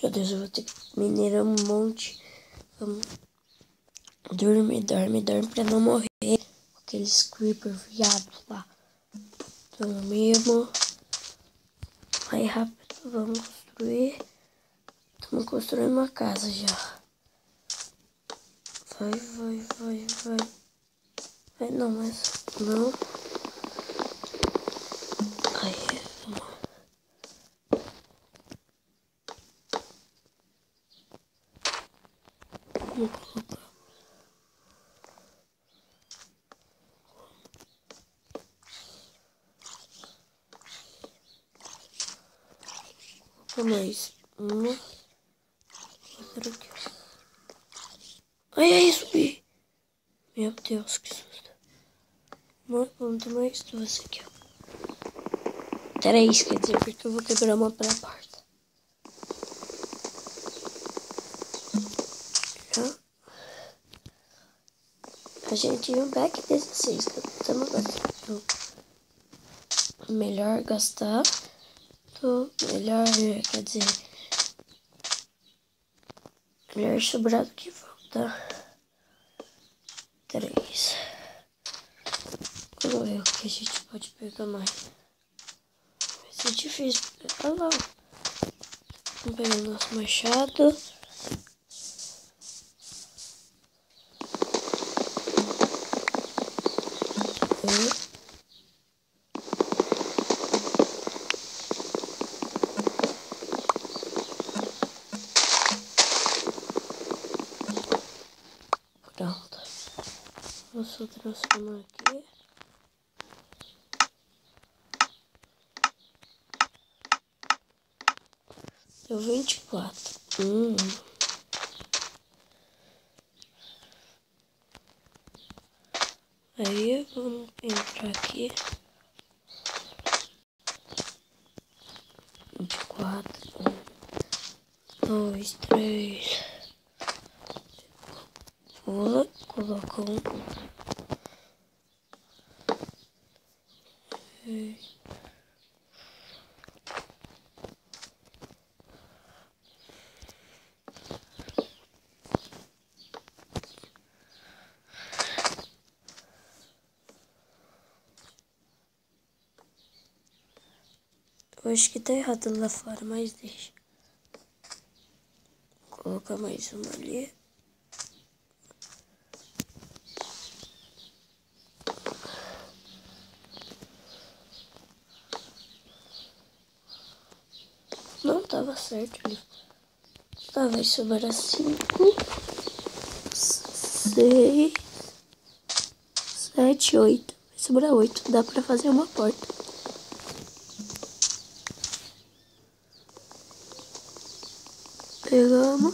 Meu Deus, eu vou ter que minerar um monte. Vamos. Dorme pra não morrer. Aqueles creeper viados lá. Dormimos. Aí rápido, vamos construir. Estamos construindo uma casa já. Vai. Vai não, mas não. Aí, vamos. Vamos colocar. Mais uma. Outra aqui. Ai, subi. Meu Deus, que susto. Vamos ter mais duas aqui, ó. 3, quer dizer, porque eu vou quebrar uma pela porta. Já. A gente viu um back 16, que estamos gastando. Melhor gastar. Melhor, quer dizer, melhor sobrar do que faltar. 3. Vamos ver o que a gente pode pegar mais. Vai ser difícil pegar lá. Vamos pegar o nosso machado. Pronto. Vou só transformar aqui. Deu 24. Aí vamos entrar aqui. 24. 1, 2, 3. Vou colocar um. Eu acho que tá errado lá fora, mas deixa. Vou colocar mais uma ali. Não tava certo ali. Ah, vai sobrar 5, 6, 7, 8. Vai sobrar 8. Dá pra fazer uma porta. Pegamos.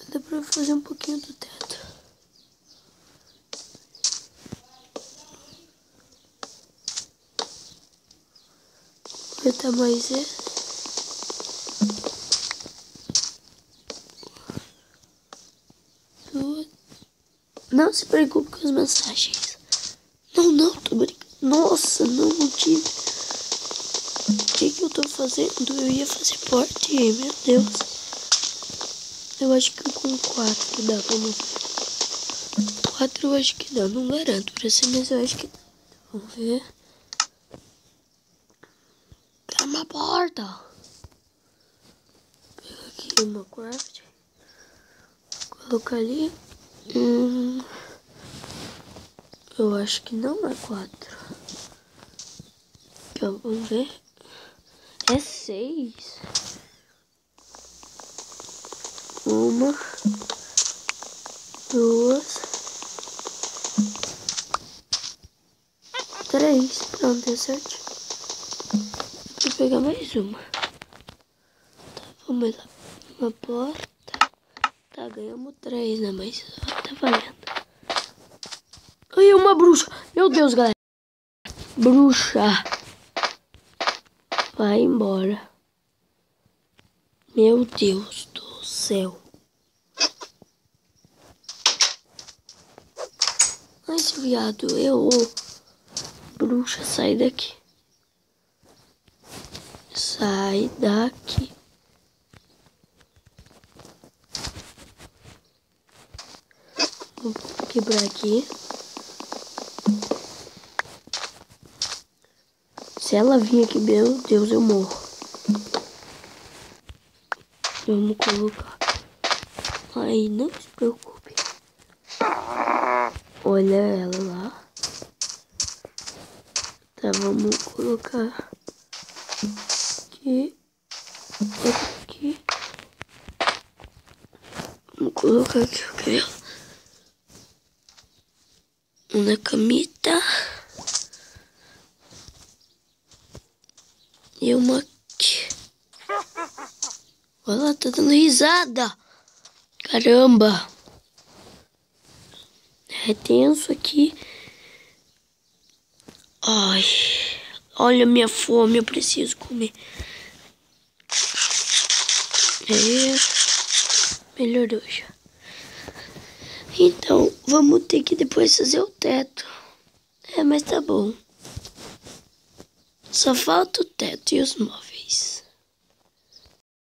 Dá pra fazer um pouquinho do teto. Apertar mais esse. Duas. Não se preocupe com as mensagens. Não, tô brincando. Nossa, não tive. O que eu tô fazendo? Eu ia fazer porte, meu Deus. Eu acho que com 4 dá, vamos ver. 4 eu acho que dá, não garanto pra você, mas eu acho que dá. Vamos ver. Quero uma porta. Pega aqui uma craft. Colocar ali. Eu acho que não é 4. Então, vamos ver. É 6. 1, 2, 3. Pronto, deu certo. Vou pegar mais uma. Tá, vamos lá. Uma porta. Tá, ganhamos 3, né? Mas tá valendo. Ai, uma bruxa. Meu Deus, galera. Bruxa. Vai embora. Meu Deus do céu. Ai, esse viado. Bruxa, sai daqui. Sai daqui. quebrar aqui. Se ela vir aqui, meu Deus, eu morro. Vamos colocar. Aí, não se preocupe. Olha ela lá. Tá, vamos colocar aqui. Aqui. Vamos colocar aqui o cabelo. Uma camita. E uma aqui. Olha lá, tá dando risada. Caramba. É tenso aqui. Ai. Olha a minha fome, eu preciso comer. Melhorou já. Então, vamos ter que depois fazer o teto. Mas tá bom. Só falta o teto e os móveis.